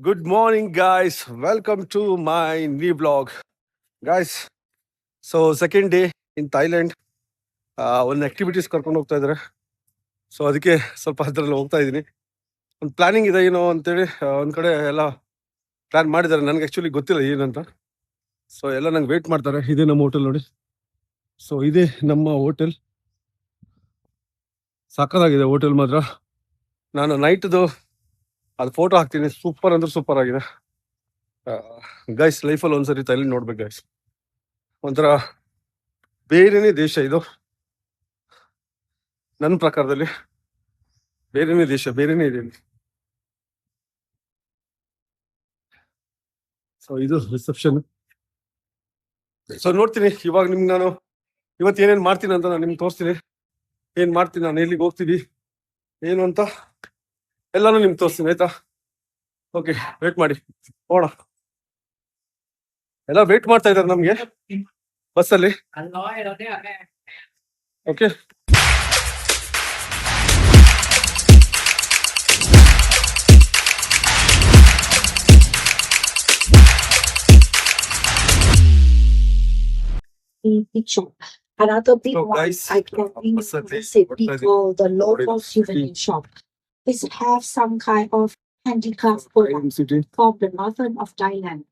Good morning, guys. Welcome to my new vlog. Guys, so second day in Thailand. ಒಂದು activities ಕರ್ಕೊಂಡು ಹೋಗ್ತಾ ಇದ್ದಾರೆ. So ಅದಕ್ಕೆ ಸ್ವಲ್ಪ ಅದರಲ್ಲಿ ಹೋಗ್ತಾ ಇದ್ದೀನಿ. ಒಂದು ಪ್ಲಾನಿಂಗ್ ಇದೆ ಏನೋ ಅಂತೇಳಿ ಒಂದು ಕಡೆ ಎಲ್ಲ ಪ್ಲಾನ್ ಮಾಡಿದ್ದಾರೆ. ನನಗೆ ಆ್ಯಕ್ಚುಲಿ ಗೊತ್ತಿಲ್ಲ ಏನಂತ. ಸೊ ಎಲ್ಲ ನಂಗೆ ವೇಟ್ ಮಾಡ್ತಾರೆ. ಇದೇ ನಮ್ಮ ಹೋಟೆಲ್ ನೋಡಿ. ಸೊ ಇದೇ ನಮ್ಮ ಹೋಟೆಲ್. ಸಾಕಾಗಿದೆ ಹೋಟೆಲ್ ಮಾತ್ರ. ನಾನು ನೈಟ್ದು ಅದು ಫೋಟೋ ಹಾಕ್ತೀನಿ. ಸೂಪರ್ ಅಂದ್ರೆ ಸೂಪರ್ ಆಗಿದೆ ಗೈಸ್. ಲೈಫಲ್ಲಿ ಒಂದ್ಸರಿ ಥೈಲ್ಯಾಂಡ್ ನೋಡ್ಬೇಕು ಗೈಸ್. ಒಂಥರ ಬೇರೆನೇ ದೇಶ ಇದು. ನನ್ನ ಪ್ರಕಾರದಲ್ಲಿ ಬೇರೆನೇ ದೇಶ, ಬೇರೆನೇ ಇದೆ. ಸೊ ಇದು ರಿಸೆಪ್ಷನ್. ಸೊ ನೋಡ್ತೀನಿ ಇವಾಗ ನಿಮ್ಗೆ ನಾನು ಇವತ್ತು ಏನೇನು ಮಾಡ್ತೀನಿ ಅಂತ ನಾನು ನಿಮ್ಗೆ ತೋರಿಸ್ತೀನಿ. ಏನು ಮಾಡ್ತೀನಿ, ನಾನು ಎಲ್ಲಿಗೆ ಹೋಗ್ತೀನಿ ಏನು ಅಂತ ಎಲ್ಲಾನು ನಿಮ್ಗೆ ತೋರಿಸ್ತೀನಿ, ಆಯ್ತಾ? ಓಕೆ, ವೇಟ್ ಮಾಡಿ ಹೋಗೋಣ. ಎಲ್ಲ ವೇಟ್ ಮಾಡ್ತಾ ಇದ್ದಾರೆ ನಮ್ಗೆ ಬಸ್ಸಲ್ಲಿ. Okay, big shop. Another big So, one guys, I can what's that name? visit What is it? called the local What is it? souvenir shop. It have some kind of handicraft product city from the northern of Thailand.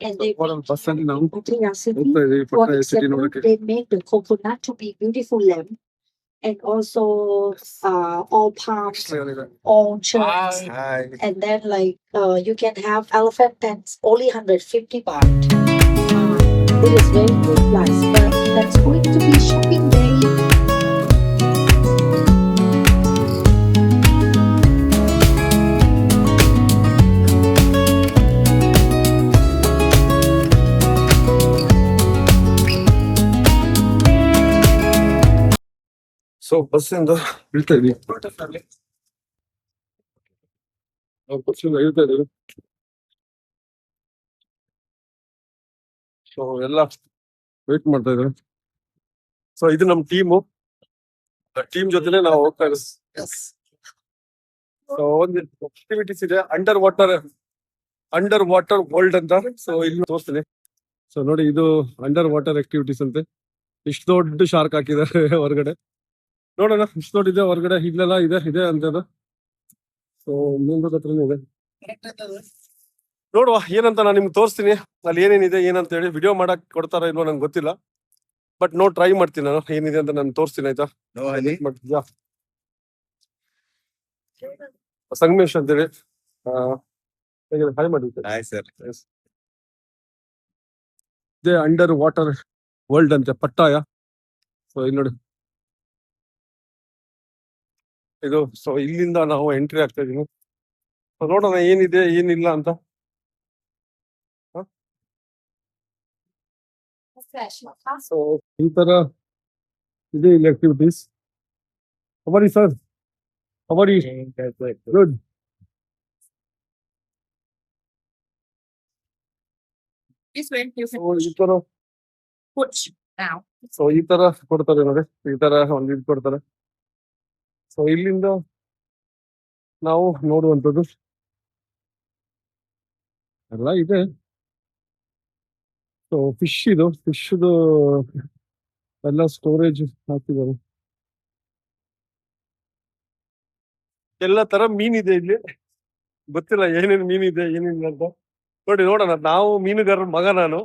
And they ಬಸ್ಸಲ್ಲಿ ನಾವು Pattaya city. ಹೋಗ್ತಾ ಇದೀವಿ For ಪಟ್ಟಾಯ city example, ನೋಡಕ್ಕೆ. they make the coconut to be beautiful lamp, and also all palms, all chairs, and then you can have elephant pants only 150 baht. It is very good price, but that's going to be shopping day. So ಬಸ್ಸಿಂದ ಇಳ್ತಾ ಇದೀವಿ. ಬಸ್ಸಿಂದ ಇಳ್ತಾ ಇದೀವಿ. So ಎಲ್ಲ wait ಮಾಡ್ತಾ ಇದ್ದಾರೆ. So ಇದು ನಮ್ಮ ಟೀಮು. ಟೀಮ್ ಜೊತೆನೆ ನಾವು ಹೋಗ್ತಾ ಇದ್ದೀವಿ. ಸೊ ಒಂದು ಆಕ್ಟಿವಿಟೀಸ್ ಇದೆ, ಅಂಡರ್ ವಾಟರ್ ವರ್ಲ್ಡ್ ಅಂತ. ಸೊ ಇಲ್ಲಿ ತೋರಿಸ್ತೀನಿ. ಸೊ ನೋಡಿ, ಇದು ಅಂಡರ್ ವಾಟರ್ ಆಕ್ಟಿವಿಟೀಸ್ ಅಂತೆ. ಇಷ್ಟು ದೊಡ್ಡ ಶಾರ್ಕ್ ಹಾಕಿದ್ದಾರೆ ಹೊರಗಡೆ. ನೋಡೋಣ, ಇಷ್ಟು ದೊಡ್ಡ ಇದೆ ಹೊರಗಡೆ. ಇಲ್ಲೆಲ್ಲ ಇದೆ ಅಂತ. ಸೊ ಇನ್ನೊಂದು ಹತ್ರನೇ ಇದೆ. ನೋಡುವ ಏನಂತ ನಾನು ನಿಮ್ಗೆ ತೋರಿಸ್ತೀನಿ. ಅಲ್ಲಿ ಏನೇನಿದೆ ಏನಂತ ಹೇಳಿ. ವಿಡಿಯೋ ಮಾಡಕ್ ಕೊಡ್ತಾರ ಇಲ್ವೋ ನಂಗೆ ಗೊತ್ತಿಲ್ಲ, ಬಟ್ ಟ್ರೈ ಮಾಡ್ತೀನಿ ನಾನು. ಏನಿದೆ ಅಂತ ನಾನು ತೋರಿಸ್ತೀನಿ, ಆಯ್ತಾ? ಮಾಡ್ತಿದ್ಯಾ ಸಂಗಮೇಶ್ ಅಂತೇಳಿ ಹಾಯ್ ಮಾಡಿದ್ದೆ. ಇದೇ ಅಂಡರ್ ವಾಟರ್ ವರ್ಲ್ಡ್ ಅಂತೆ, ಪಟ್ಟಾಯ. ಸೊ ಇಲ್ಲಿ ನೋಡಿ ಇದು. ಸೊ ಇಲ್ಲಿಂದ ನಾವು ಎಂಟ್ರಿ ಆಗ್ತಾ ಇದೀವಿ. ಸೊ ನೋಡೋಣ ಏನಿದೆ ಏನಿಲ್ಲ ಅಂತ. ಸೊ ಈ ತರ ಇದೆ ಇಲ್ಲಿ ಆಕ್ಟಿವಿಟೀಸ್. ಅವರಿ ಸರ್, ಅವರಿ good. This way, you can ಈ ತರ push now. ಸೊ ಈ ತರ ಕೊಡ್ತಾರೆ ನೋಡಿ. ಈ ತರ ಒಂದು ಇದು ಕೊಡ್ತಾರೆ. ಸೊ ಇಲ್ಲಿಂದ ನಾವು ನೋಡುವಂಥದ್ದು ಎಲ್ಲ ಇದೆ. ಸೊ ಫಿಶ್ದು ಎಲ್ಲ ಸ್ಟೋರೇಜ್ ಹಾಕಿದ್ದಾರೆ. ಎಲ್ಲ ತರ ಮೀನಿದೆ ಇಲ್ಲಿ. ಗೊತ್ತಿಲ್ಲ ಏನೇನು ಮೀನಿದೆ ಏನಿಲ್ಲ ಅಂತ. ನೋಡೋಣ. ನಾವು ಮೀನುಗಾರರ ಮಗ ನಾನು.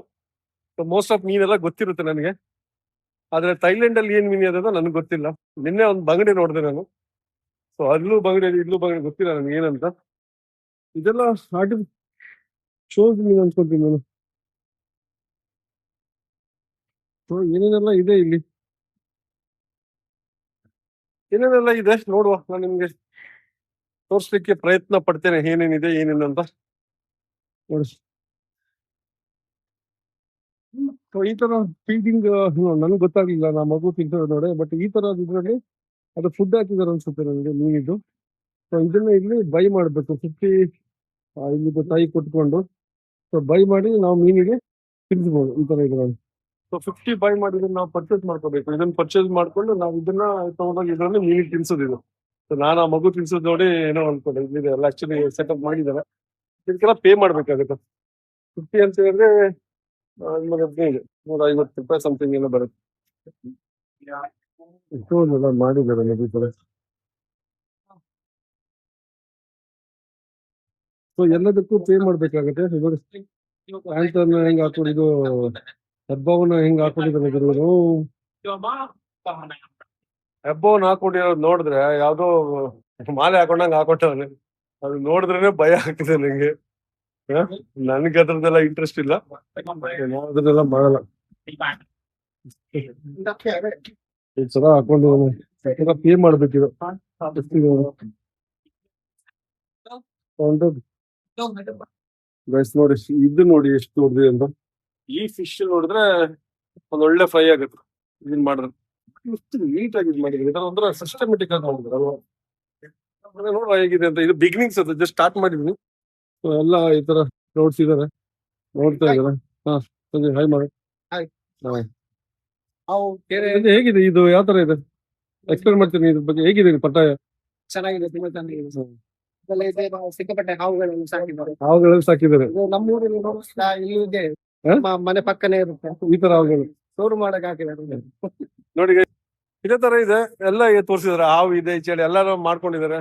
ಮೋಸ್ಟ್ ಆಫ್ ಮೀನೆಲ್ಲ ಗೊತ್ತಿರುತ್ತೆ ನನಗೆ. ಆದ್ರೆ ಥೈಲ್ಯಾಂಡ್ ಅಲ್ಲಿ ಏನ್ ಮೀನು ಅದ ನನಗೆ ಗೊತ್ತಿಲ್ಲ. ನಿನ್ನೆ ಒಂದು ಬಂಗಡಿ ನೋಡಿದೆ ನಾನು. ಸೊ ಅಲ್ಲೂ ಬಂಗಡಿ, ಇಲ್ಲೂ ಬಂಗಡಿ, ಗೊತ್ತಿಲ್ಲ ನನಗೆ ಏನಂತ. ಇದೆಲ್ಲ ಶೋಸ್ ಮೀನು ಅನ್ಕೊಂತೀನಿ ನಾನು. ಸೊ ಏನೇನೆಲ್ಲ ಇದೆ ಇಲ್ಲಿ, ಏನೇನೆಲ್ಲ ಇದೆ ನೋಡುವ. ನಾನು ನಿಮ್ಗೆ ತೋರಿಸ್ಲಿಕ್ಕೆ ಪ್ರಯತ್ನ ಪಡ್ತೇನೆ ಏನೇನಿದೆ ಏನೇನು ಅಂತ ನೋಡಿ. ಸೊ ಈ ತರ ಫೀಡಿಂಗ್ ನನಗೆ ಗೊತ್ತಾಗ್ಲಿಲ್ಲ. ನಾ ಮಗು ತಿಂತದೆ ನೋಡಿ. ಬಟ್ ಈ ತರ ಇದ್ರಲ್ಲಿ ಅದು ಫುಡ್ ಹಾಕಿದಾರೆ ಅನ್ಸುತ್ತೆ ನನಗೆ, ಮೀನಿದ್ದು. ಸೊ ಇದನ್ನ ಇಲ್ಲಿ ಬೈ ಮಾಡ್ಬೇಕು. 50 ಇಲ್ಲಿ ತಾಯಿ ಕೊಟ್ಕೊಂಡು ಸೊ ಬೈ ಮಾಡಿ ನಾವು ಮೀನಿಗೆ ತಿನ್ಸ್ಬೋದು. ಈ ತರ ಇದ್ರಲ್ಲಿ ಸೊ 50 ಬೈ ಮಾಡಿದ್ರೆ ನಾವು ಪರ್ಚೇಸ್ ಮಾಡ್ಕೋಬೇಕು. ಇದನ್ನ ಪರ್ಚೇಸ್ ಮಾಡ್ಕೊಂಡು ನಾವು ಇದನ್ನ ತಗೊಂಡೋಗಿ ಇದರಲ್ಲಿ ಮೀನಿಗೆ ತಿನ್ಸೋದು ಇದು. ಸೊ ನಾನು ಆ ಮಗು ತಿನ್ಸೋದು ನೋಡಿ ಏನೋ ಅನ್ಕೊಂಡೆ. ಇಲ್ಲಿದೆ ಎಲ್ಲ ಆಕ್ಚುಲಿ ಸೆಟಪ್ ಮಾಡಿದ್ದಾರೆ. ಇದಕ್ಕೆಲ್ಲ ಪೇ ಮಾಡ್ಬೇಕಾಗುತ್ತೆ. 50 ಅಂತ ಹೇಳಿದ್ರೆ 115 150 ಸಮಥಿಂಗ್ ಏನೋ ಬರುತ್ತೆ. ಇಷ್ಟೊಂದೆಲ್ಲ ಮಾಡಿದ್ದಾರೆ ನಡೀತಾರೆ. ಸೊ ಎಲ್ಲದಕ್ಕೂ ಪೇ ಮಾಡ್ಬೇಕಾಗತ್ತೆ. ಪ್ಯಾಂಟನ್ನ ಹೆಂಗ್ ಹಾಕೊಂಡಿದ್ದು, ಹೆಬ್ಬವನ್ನ ಹೆಂಗ್ ಹಾಕೊಂಡಿದ್ದಾರೆ ಗುರುಗಳು. ಹೆಬ್ಬವನ್ನ ಹಾಕೊಂಡಿರೋದು ನೋಡಿದ್ರೆ ಯಾವ್ದೋ ಮಾಲೆ ಹಾಕೊಂಡಂಗ್ ಹಾಕೊಂಡವನೆ. ಅದು ನೋಡಿದ್ರೇನೆ ಭಯ ಆಗ್ತಿದೆ ನಂಗೆ. ನನ್ಗೆ ಅದ್ರದ್ದೆಲ್ಲ ಇಂಟ್ರೆಸ್ಟ್ ಇಲ್ಲ, ನಾವು ಅದನ್ನೆಲ್ಲ ಮಾಡಲ್ಲ. ಈ ತರ ಹಾಕೊಂಡು ಪೇ ಮಾಡ್ಬೇಕಿದು. ಗೈಸ್ ನೋಡಿ, ಇದು ನೋಡಿ ಎಷ್ಟು ದೊಡ್ಡದಿದೆ ಅಂತ. ಈ ಫಿಶ್ ನೋಡಿದ್ರೆ ಒಂದ್ ಒಳ್ಳೆ ಫ್ರೈ ಆಗುತ್ತೆ ಇದನ್ ಮಾಡಿದ್ರೆ. ಎಷ್ಟು ನೀಟ್ ಆಗಿ ಇದು ಮಾಡಿದ್ರೆ, ಇದರ ಒಂಥರ ಸಿಸ್ಟಮೆಟಿಕ್ ಆಗಿ ಮಾಡಿದ್ರೆ ಅಲ್ವಾ. ನೋಡುವ ಹೇಗಿದೆ ಅಂತ. ಇದು ಬಿಗಿನಿಂಗ್ಸ್ ಅದು, ಜಸ್ಟ್ ಸ್ಟಾರ್ಟ್ ಮಾಡಿದ್ವಿ. ಎಲ್ಲ ಈ ತರ ನೋಡ್ಸ್ ಇದಾರೆ, ನೋಡ್ತಾ ಇದಾರೆ. ಹಾ ಸಂಜಯ್ ಹಾಯ್ ಮಾಡಿ. ಹೇಗಿದೆ ಇದು, ಯಾವ ತರ ಇದೆ ಎಕ್ಸ್ಪ್ಲೇನ್ ಮಾಡ್ತೀನಿ ಇದ್ರ ಬಗ್ಗೆ. ಹೇಗಿದೆ ಇದು ಪಟ್ಟಾಯ? ಚೆನ್ನಾಗಿದೆ, ತುಂಬಾ ಚೆನ್ನಾಗಿದೆ. ನಾವು ಸಿಕ್ಕಾಪಟ್ಟೆ ಹಾವುಗಳನ್ನು ಸಾಕಿದ್ದಾರೆ. ಹಾವುಗಳಲ್ಲಿ ಸಾಕಿದ್ದಾರೆ. ಇದು ನಮ್ಮೂರಲ್ಲಿ ನೋಡಿಸ್ತಾ ಇಲ್ಲಿ ಇದೆ, ಹಾ? ನಮ್ಮ ಮನೆ ಪಕ್ಕನೇ ಇರುತ್ತೆ. ಈ ತರ ಹಾವುಗಳು ಸ್ಟೋರ್ ಮಾಡಕ್ ಹಾಕಿದ್ದಾರೆ. ನೋಡಿ guys, ಇದೇ ತರ ಇದೆ. ಎಲ್ಲ ತೋರಿಸಿದಾರೆ, ಹಾವು ಇದೆ, ಚಳಿ ಎಲ್ಲಾರು ಮಾಡ್ಕೊಂಡಿದ್ದಾರೆ.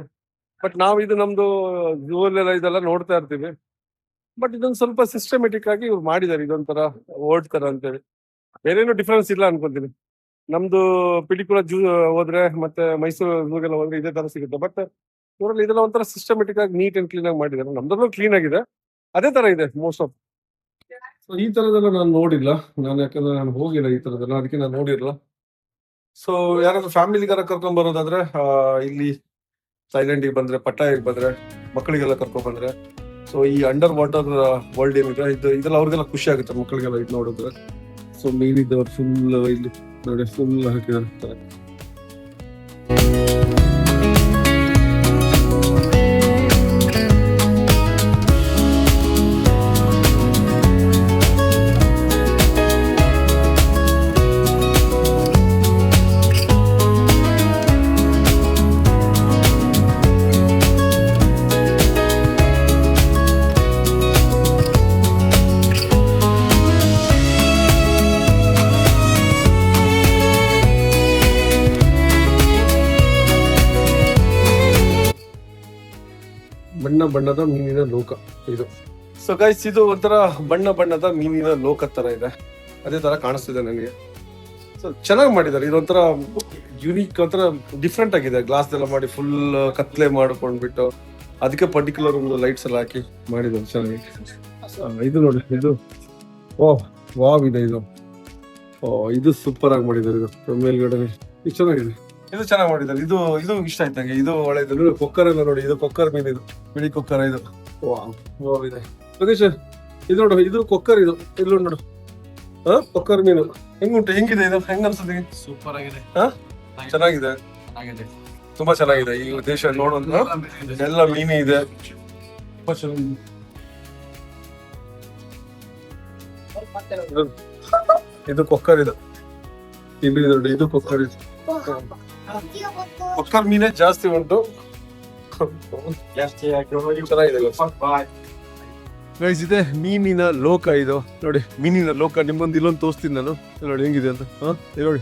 ಬಟ್ ನಾವು ಇದು ನಮ್ದು ಝೂ ಅಲ್ಲೆಲ್ಲ ಇದೆಲ್ಲ ನೋಡ್ತಾ ಇರ್ತೀವಿ. ಬಟ್ ಇದೊಂದು ಸ್ವಲ್ಪ ಸಿಸ್ಟಮೆಟಿಕ್ ಆಗಿ ಇವ್ರು ಮಾಡಿದ್ದಾರೆ. ಇದೊಂಥರ ಓಲ್ಡ್ ತರ ಅಂತೇಳಿ ಬೇರೇನು ಡಿಫ್ರೆನ್ಸ್ ಇಲ್ಲ ಅನ್ಕೊಂತೀನಿ. ನಮ್ದು ಪಿಟಿಕುಳ ಜೂ ಹೋದ್ರೆ ಮತ್ತೆ ಮೈಸೂರು ಝೂಗೆಲ್ಲ ಹೋದ್ರೆ ಇದೇ ತರ ಸಿಗುತ್ತೆ. ಬಟ್ ಊರಲ್ಲಿ ಇದೆಲ್ಲ ಒಂಥರ ಸಿಸ್ಟಮೆಟಿಕ್ ಆಗಿ ನೀಟ್ ಅಂಡ್ ಕ್ಲೀನ್ ಆಗಿ ಮಾಡಿದ್ದಾರೆ. ನಮ್ದ್ರಲ್ಲೂ ಕ್ಲೀನ್ ಆಗಿದೆ, ಅದೇ ತರ ಇದೆ ಮೋಸ್ಟ್ ಆಫ್. ಈ ತರದೆಲ್ಲ ನಾನು ನೋಡಿಲ್ಲ, ಯಾಕಂದ್ರೆ ನಾನು ಹೋಗಿಲ್ಲ ಈ ತರದೆಲ್ಲ, ಅದಕ್ಕೆ ನಾನು ನೋಡಿರಲ್ಲ. ಸೊ ಯಾರಾದ್ರೂ ಫ್ಯಾಮಿಲಿಗಾರ ಕರ್ಕೊಂಡ್ ಬರೋದಾದ್ರೆ ಇಲ್ಲಿ ಥೈಲ್ಯಾಂಡಿಗೆ ಬಂದ್ರೆ, ಪಟ್ಟಾಯಿಗೆ ಬಂದ್ರೆ, ಮಕ್ಕಳಿಗೆಲ್ಲ ಕರ್ಕೊಂಡ್ ಬಂದ್ರೆ, ಸೊ ಈ ಅಂಡರ್ ವಾಟರ್ ವರ್ಲ್ಡ್ ಏನಿದೆ ಇದೆಲ್ಲ ಅವ್ರಿಗೆಲ್ಲ ಖುಷಿ ಆಗುತ್ತೆ ಮಕ್ಕಳಿಗೆಲ್ಲ ಇದು ನೋಡಿದ್ರೆ. ಸೊ ಮೀನಿದ್ದವ್ರು ಫುಲ್ ಇಲ್ಲಿ ನೋಡಿ, ಫುಲ್ ಹಾಕಿದ್ದಾರೆ. ಬಣ್ಣ ಬಣ್ಣದ ಮೀನಿನ ಲೋಕ ಇದು. ಸೊ ಗೈಸ್, ಇದು ಒಂಥರ ಬಣ್ಣ ಬಣ್ಣದ ಮೀನಿನ ಲೋಕ ತರ ಇದೆ, ಅದೇ ತರ ಕಾಣಿಸ್ತಿದೆ ನನಗೆ. ಸೊ ಚೆನ್ನಾಗಿ ಮಾಡಿದ್ದಾರೆ. ಇದೊಂಥರ ಯುನೀಕ್, ಒಂಥರ ಡಿಫ್ರೆಂಟ್ ಆಗಿದೆ. ಗ್ಲಾಸ್ ಎಲ್ಲ ಮಾಡಿ ಫುಲ್ ಕತ್ಲೆ ಮಾಡ್ಕೊಂಡ್ಬಿಟ್ಟು ಅದಕ್ಕೆ ಪರ್ಟಿಕ್ಯುಲರ್ ಒಂದು ಲೈಟ್ಸ್ ಎಲ್ಲ ಹಾಕಿ ಮಾಡಿದ್ದಾರೆ ಚೆನ್ನಾಗಿ. ಇದು ನೋಡಿ, ಇದು ವಾವ್ ಇದೆ ಇದು. ಇದು ಸೂಪರ್ ಆಗಿ ಮಾಡಿದ್ದಾರೆ. ಇದು ಮೇಲ್ಗಡೆ ಇದು ಚೆನ್ನಾಗಿದೆ, ಇದು ಚೆನ್ನಾಗಿ ಮಾಡಿದ್ದಾರೆ. ಇದು ಇಷ್ಟ ಆಯ್ತು ನಂಗೆ. ಇದು ಒಳ್ಳೆದು. ಕೊಕ್ಕರ್ ಎಲ್ಲ ನೋಡಿ, ಇದು ಕೊಕ್ಕರ್ ಮೀನು, ಇದು ಬಿಳಿ ಕೊಕ್ಕರ್. ಇದು ವಾವ್ ಇದೆ. ಯೋಗೇಶ್, ಇದು ನೋಡು, ಇದು ಕೊಕ್ಕರ್. ಇದು ಇಲ್ಲಿ ನೋಡು, ಕೊಕ್ಕರ್ ಮೀನು ಹೆಂಗುಂಟು, ಹೆಂಗಿದೆ ಇದು, ಹೆಂಗ ಅನ್ಸುತ್ತೆ? ಸೂಪರ್ ಆಗಿದೆ, ಚೆನ್ನಾಗಿದೆ, ತುಂಬಾ ಚೆನ್ನಾಗಿದೆ. ಈ ದೇಶ ನೋಡೋದು ಎಲ್ಲ ಮೀನು ಇದೆ. ಇದು ಕೊಕ್ಕರ್. ಇದು ಇಲ್ಲಿ ನೋಡಿ, ಇದು ಕೊಕ್ಕರ್. ಇದು ಕೊಕ್ಕರ್ ಮೀನೇ ಜಾಸ್ತಿ ಉಂಟು. ಗೈಸ್, ಇದೆ ಮೀನಿನ ಲೋಕ. ಇದು ನೋಡಿ, ಮೀನಿನ ಲೋಕ. ನಿಮ್ಗೊಂದು ಇಲ್ಲೊಂದು ತೋರಿಸ್ತೀನಿ ನಾನು, ನೋಡಿ ಹೆಂಗಿದೆ ಅಂತ. ನೋಡಿ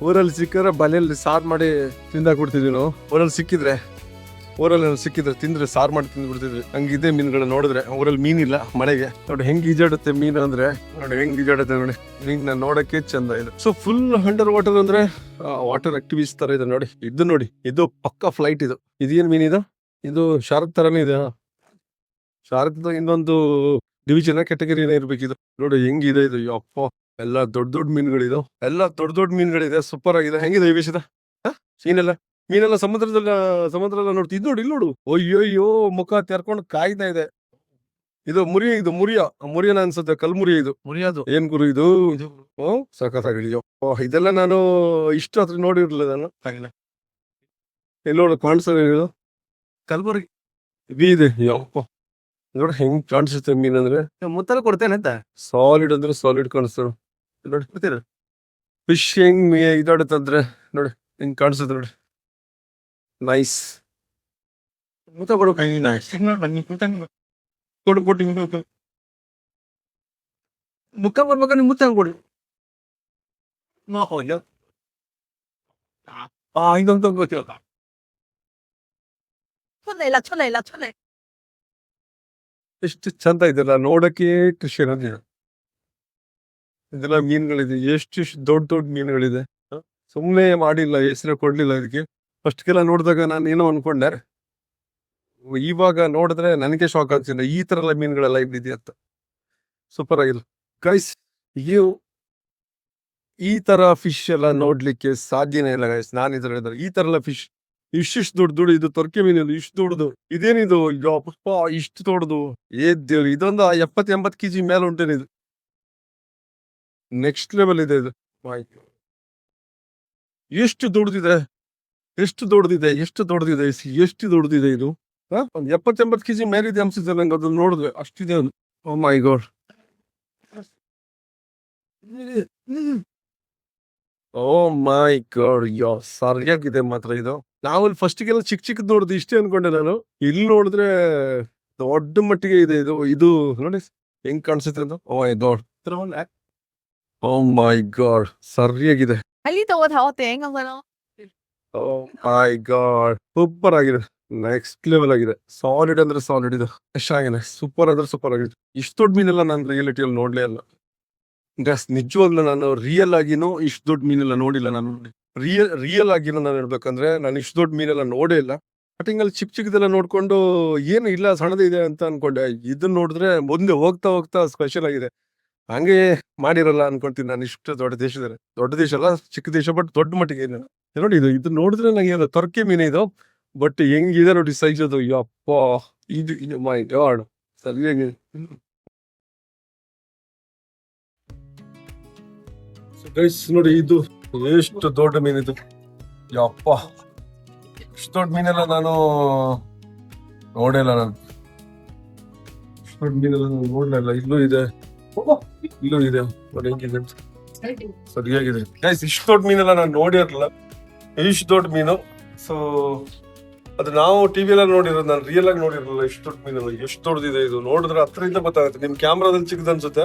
ಊರಲ್ಲಿ ಸಿಕ್ಕಿದ್ರೆ ಬಲೆಯಲ್ಲಿ ಸಾರು ಮಾಡಿ ತಿಂದಾಕ್ಬಿಡ್ತಿದ್ವಿ ನಾವು. ಊರಲ್ಲಿ ಸಿಕ್ಕಿದ್ರೆ ತಿಂದ್ರೆ ಸಾರು ಮಾಡಿ ತಿಂದ್ಬಿಡ್ತಿದ್ವಿ. ಹಂಗಿದೆ ಮೀನುಗಳನ್ನ ನೋಡಿದ್ರೆ. ಊರಲ್ಲಿ ಮೀನಿಲ್ಲ ಮಳೆಗೆ. ನೋಡಿ ಹೆಂಗ್ ಈಜಾಡುತ್ತೆ ಮೀನು ಅಂದ್ರೆ, ನೋಡಿ ಹೆಂಗ್ ಈಜಾಡುತ್ತೆ ನೋಡಿ. ಮೀನ ನೋಡಕ್ಕೆ ಚಂದ ಇದೆ. ಸೊ ಫುಲ್ ಅಂಡರ್ ವಾಟರ್ ಅಂದ್ರೆ ವಾಟರ್ ಆಕ್ಟಿವಿಸ್ಟ್ ತರ ಇದೆ ನೋಡಿ. ಇದು ಪಕ್ಕ ಫ್ಲೈಟ್. ಇದೇನ್ ಮೀನಿದು? ಇದು ಶಾರ್ಕ್ ತರನೇ ಇದೆ. ಶಾರ್ಕ್ ಇನ್ನೊಂದು ಡಿವಿಷನ್ ಕೆಟಗರಿ ಇರ್ಬೇಕಿದು. ನೋಡಿ ಹೆಂಗಿದೆ ಇದು. ಅಪ್ಪ, ಎಲ್ಲ ದೊಡ್ಡ ಮೀನುಗಳಿದು. ಎಲ್ಲ ದೊಡ್ಡ ಮೀನುಗಳಿದೆ. ಸೂಪರ್ ಆಗಿದೆ. ಹೆಂಗಿದೆ ಈ ವಿಷಯದ ಮೀನೆಲ್ಲ ಸಮುದ್ರಲ್ಲ ನೋಡ್ತಿ. ಇದು ನೋಡಿ, ಇಲ್ಲಿ ನೋಡು. ಅಯ್ಯೋ, ಮುಖ ತೆರ್ಕೊಂಡು ಕಾಯ್ತಾ ಇದೆ. ಇದು ಮುರಿಯನ ಅನ್ಸುತ್ತೆ. ಕಲ್ಮುರಿ ಇದು. ಮುರಿಯೋದು ಏನ್ ಗುರು ಇದು? ಸಖತ್ತಾಗಿದೆ. ಇದೆಲ್ಲ ನಾನು ಇಷ್ಟು ಹತ್ರ ನೋಡಿರ್ಲಿಲ್ಲ ನಾನು. ಎಲ್ಲೋಡು ಕಾಣಿಸ್ತದೆ ಇದು ಕಲ್ಬುರ್ಗಿ ಇದೆ. ಯಪ್ಪ, ನೋಡಿ ಹೆಂಗ್ ಕಾಣಿಸುತ್ತೆ ಮೀನಂದ್ರೆ. ಮುತ್ತಲು ಕೊಡ್ತೇನೆ ಅಂತ. ಸಾಲಿಡ್ ಅಂದ್ರೆ ಸಾಲಿಡ್ ಕಾಣಿಸ್ತದೆ ನೋಡಿ. ಫಿಶ್ ಹೆಂಗ್ ಇದಾಡುತ್ತಂದ್ರೆ ನೋಡಿ, ಹೆಂಗ್ ಕಾಣಿಸುತ್ತೆ ನೋಡಿ. ನೈಸ್. ಮುತ್ತ ಕೊಡು. ಕೊಟ್ಟು ಮುಖ ಬರ್ಬೇಕಾದ್ರೆ ನಿಮ್ ಮುತ್ತ ಕೊಡಿ ಇದೊಂದು ಗೊತ್ತಿಲ್ಲ. ಎಷ್ಟು ಚಂದ ಇದೆಲ್ಲ ನೋಡಕ್ಕೆ ಖುಷಿ ಅನ್ನೋದು. ಇದೆಲ್ಲ ಮೀನುಗಳಿದೆ, ಎಷ್ಟು ದೊಡ್ಡ ದೊಡ್ಡ ಮೀನುಗಳಿದೆ. ಸುಮ್ಮನೆ ಮಾಡಿಲ್ಲ, ಹೆಸರು ಕೊಡ್ಲಿಲ್ಲ ಇದಕ್ಕೆ. ಫಸ್ಟ್ ಗೆಲ್ಲ ನೋಡಿದಾಗ ನಾನು ಏನೋ ಅನ್ಕೊಂಡೆ, ಇವಾಗ ನೋಡಿದ್ರೆ ನನಗೆ ಶಾಕ್ ಆಗ್ತಿಲ್ಲ, ಈ ತರ ಎಲ್ಲ ಮೀನುಗಳೆಲ್ಲ ಇಲ್ಲಿದೆ ಅಂತ. ಸೂಪರ್ ಆಗಿಲ್ಲ ಗೈಸ್. ಈ ತರ ಫಿಶ್ ಎಲ್ಲ ನೋಡ್ಲಿಕ್ಕೆ ಸಾಧ್ಯನೇ ಇಲ್ಲ ಗೈಸ್. ನಾನು ಇದ್ರ ಹೇಳಿದ್ರೆ ಈ ತರ ಎಲ್ಲ ಫಿಶ್ ಇಷ್ಟಿಷ್ಟು ದೊಡ್ಡ ಇದು ತೊರ್ಕೆ ಮೀನು, ಇಷ್ಟು ದೊಡ್ಡದು. ಇದೇನಿದು ಪುಷ್ಪ, ಇಷ್ಟು ದೊಡ್ಡದು. ಇದೊಂದು 70-80 kg ಮೇಲೆ ಉಂಟೇನಿದು. ನೆಕ್ಸ್ಟ್ ಲೆವೆಲ್ ಇದೆ ಇದು. ಎಷ್ಟು ದೊಡ್ಡದಿದೆ, ಎಷ್ಟು ದೊಡ್ಡದಿದೆ, ಎಷ್ಟು ದೊಡ್ಡದಿದೆ, ಎಷ್ಟು ದೊಡ್ಡದಿದೆ ಇದು. ಒಂದು 70-80 kg ಮೇಲಿದೆ ಅನ್ಸುತ್ತೆ ನಂಗೆ ಅದನ್ನ ನೋಡಿದ್ರೆ. ಅಷ್ಟಿದೆ ಅದು. ಓ ಮೈ ಗಾಡ್. ಓ ಮೈ ಗಾಡ್, ಸರಿಯಾಗಿದೆ ಮಾತ್ರ ಇದು. ನಾವಲ್ಲಿ ಫಸ್ಟಿಗೆಲ್ಲ ಚಿಕ್ಕ ಚಿಕ್ಕದ್ ನೋಡಿದ್ವಿ, ಇಷ್ಟೇ ಅನ್ಕೊಂಡೆ ನಾನು. ಇಲ್ಲಿ ನೋಡಿದ್ರೆ ದೊಡ್ಡ ಮಟ್ಟಿಗೆ ಇದೆ ಇದು. ಇದು ನೋಡಿ ಹೆಂಗ್ ಕಾಣಿಸುತ್ತೆ ಅದು. ಓ ಮೈ ಗಾಡ್, ಓ ಮೈ ಗಾಡ್, ಸರಿಯಾಗಿದೆ. ಓ ಮೈ ಗಾಡ್, ಸೂಪರ್ ಆಗಿದೆ. ನೆಕ್ಸ್ಟ್ ಲೆವೆಲ್ ಆಗಿದೆ. ಸಾಲಿಡ್ ಅಂದ್ರೆ ಸಾಲಿಡ್ ಇದು. ಎಷ್ಟಾಗಿದೆ, ಸೂಪರ್ ಅಂದ್ರೆ ಸೂಪರ್ ಆಗಿದೆ. ಇಷ್ಟು ದೊಡ್ಡ ಮೀನೆಲ್ಲ ನಾನು ರಿಯಾಲಿಟಿಯಲ್ಲಿ ನೋಡ್ಲೇ ಇಲ್ಲ. ನಿಜವಾಗ್ಲೂ ನಾನು ರಿಯಲ್ ಆಗಿನೂ ಇಷ್ಟು ದೊಡ್ಡ ಮೀನೆಲ್ಲ ನೋಡಿಲ್ಲ. ನಾನು ರಿಯಲ್ ಆಗಿನೂ ನಾನು ಹೇಳ್ಬೇಕಂದ್ರೆ ನಾನು ಇಷ್ಟು ದೊಡ್ಡ ಮೀನೆಲ್ಲ ನೋಡೇ ಇಲ್ಲ. ಕಟಿಂಗಲ್ಲಿ ಚಿಕ್ಕ ಚಿಕ್ಕದೆಲ್ಲ ನೋಡ್ಕೊಂಡು ಏನು ಇಲ್ಲ ಸಣ್ಣದಿದೆ ಅಂತ ಅನ್ಕೊಂಡೆ. ಇದನ್ನ ನೋಡಿದ್ರೆ ಮುಂದೆ ಹೋಗ್ತಾ ಹೋಗ್ತಾ ಸ್ಪೆಷಲ್ ಆಗಿದೆ. ಹಂಗೆ ಮಾಡಿರಲ್ಲ ಅನ್ಕೊಂತೀನಿ ನಾನು. ಇಷ್ಟು ದೊಡ್ಡ ದೇಶದಲ್ಲಿ, ದೊಡ್ಡ ದೇಶ ಅಲ್ಲ, ಚಿಕ್ಕ ದೇಶ, ಬಟ್ ದೊಡ್ಡ ಮಟ್ಟಿಗೆ ಇದೆ. ನೋಡಿ ಇದು ನೋಡಿದ್ರೆ ನಂಗೆ ತೊರ್ಕೆ ಮೀನು ಇದು, ಬಟ್ ಹೆಂಗಿದೆ ನೋಡಿ ಸೈಜ್ ಅದು. ಯಪ್ಪ, ಇದು ಮೈ ಗಾಡ್, ಸರಿಯಾಗಿ. ಗೈಸ್ ನೋಡಿ, ಇದು ಎಷ್ಟು ದೊಡ್ಡ ಮೀನಿದು. ಯಪ್ಪ, ಇಷ್ಟು ದೊಡ್ಡ ಮೀನೆಲ್ಲ ನಾನು ನೋಡಿಲ್ಲ. ನಾನು ಇಷ್ಟು ದೊಡ್ಡ ಮೀನೆಲ್ಲ ನಾನು ನೋಡ್ಲಿಲ್ಲ. ಇಲ್ಲೂ ಇದೆ, ಇಲ್ಲೂ ಇದೆ ನೋಡಿ ಹೆಂಗಿದೆ ಅಂತ. ಸರಿಯಾಗಿದೆ ಗೈಸ್. ಇಷ್ಟು ದೊಡ್ಡ ಮೀನೆಲ್ಲ ನಾನು ನೋಡಿರಲಿಲ್ಲ. ಇಷ್ಟು ದೊಡ್ಡ ಮೀನು. ಸೊ ಅದು ನಾವು ಟಿವಿ ಎಲ್ಲ ನೋಡಿರೋದು, ನಾನು ರಿಯಲ್ ಆಗಿ ನೋಡಿರಲಿಲ್ಲ. ಇಷ್ಟು ದೊಡ್ಡ ಮೀನೆಲ್ಲ ಎಷ್ಟು ದೊಡ್ಡದಿದೆ ಇದು. ನೋಡಿದ್ರೆ ಹತ್ರದಿಂದ ಗೊತ್ತಾಗುತ್ತೆ. ನಿಮ್ ಕ್ಯಾಮ್ರಾದಲ್ಲಿ ಚಿಕ್ಕದ ಅನ್ಸುತ್ತೆ,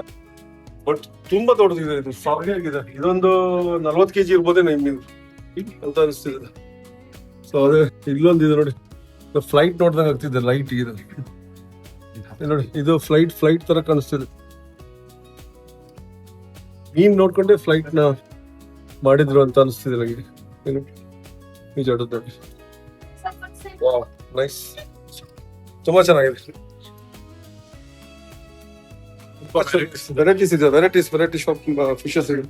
ಬಟ್ ತುಂಬಾ ದೊಡ್ಡದಿದೆ ಇದು. ಸರಿಯಾಗಿದೆ. ಇದೊಂದು 40 kg ಇರ್ಬೋದೇ ಮೀನು ಅಂತ ಅನಿಸ್ತಿದೆ. ಸೊ ಅದೇ ಇಲ್ಲೊಂದಿದೆ ನೋಡಿ, ಫ್ಲೈಟ್ ನೋಡ್ದಂಗೆ ಆಗ್ತಿದೆ. ಲೈಟ್ ಇದೆ ನೋಡಿ, ಇದು ಫ್ಲೈಟ್ ತರ ಕಾಣಿಸ್ತಿದೆ. ಮೀನ್ ನೋಡ್ಕೊಂಡೆ ಫ್ಲೈಟ್ ನ ಮಾಡಿದ್ರು ಅಂತ ಅನಿಸ್ತಿದೆ ನನಗೆ. ನಿಜ ನೋಡಿ. ವಾವ್, ನೈಸ್, ತುಂಬಾ ಚೆನ್ನಾಗಿದೆ. ವೆರೈಟೀಸ್ ಇದೆ, ವೆರೈಟೀಸ್ ಆಫ್ ಫಿಶಸ್ ಇದೆ.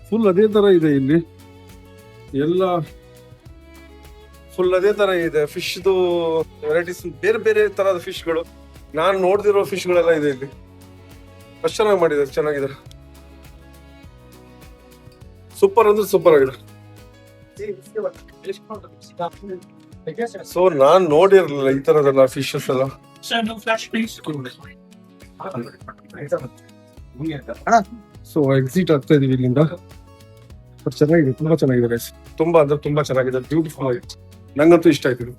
ಫುಲ್ ಅದೇ ತರ ಇದೆ ಇಲ್ಲಿ ಎಲ್ಲ. ಫುಲ್ ಅದೇ ತರ ಇದೆ ಫಿಶ್ದು ವೆರೈಟೀಸ್. ಬೇರೆ ಬೇರೆ ತರದ ಫಿಶ್ಗಳು, ನಾನು ನೋಡ್ದಿರೋ ಫಿಶ್ಗಳೆಲ್ಲ ಇದೆ ಇಲ್ಲಿ. ಅಷ್ಟು ಚೆನ್ನಾಗಿ ಮಾಡಿದ್ದಾರೆ, ಚೆನ್ನಾಗಿದೆ. ಸೂಪರ್ ಅಂದ್ರೆ ಸೂಪರ್ ಆಗಿದೆ. ಸೊ ನಾನ್ ನೋಡಿರ್ಲಿಲ್ಲ ಈ ತರದೆಲ್ಲ ಫಿಶಸ್ ಎಲ್ಲ. ಸೊ ಎಕ್ಸಿಟ್ ಆಗ್ತಾ ಇದೀವಿ ಇಲ್ಲಿಂದ. ಚೆನ್ನಾಗಿದೆ, ತುಂಬಾ ಚೆನ್ನಾಗಿದೆ ಗೈಸ್. ತುಂಬಾ ಅಂದ್ರೆ ತುಂಬಾ ಚೆನ್ನಾಗಿದೆ, ಬ್ಯೂಟಿಫುಲ್ ಆಗಿದೆ. ನಂಗಂತೂ ಇಷ್ಟ ಆಯ್ತು ಇದು.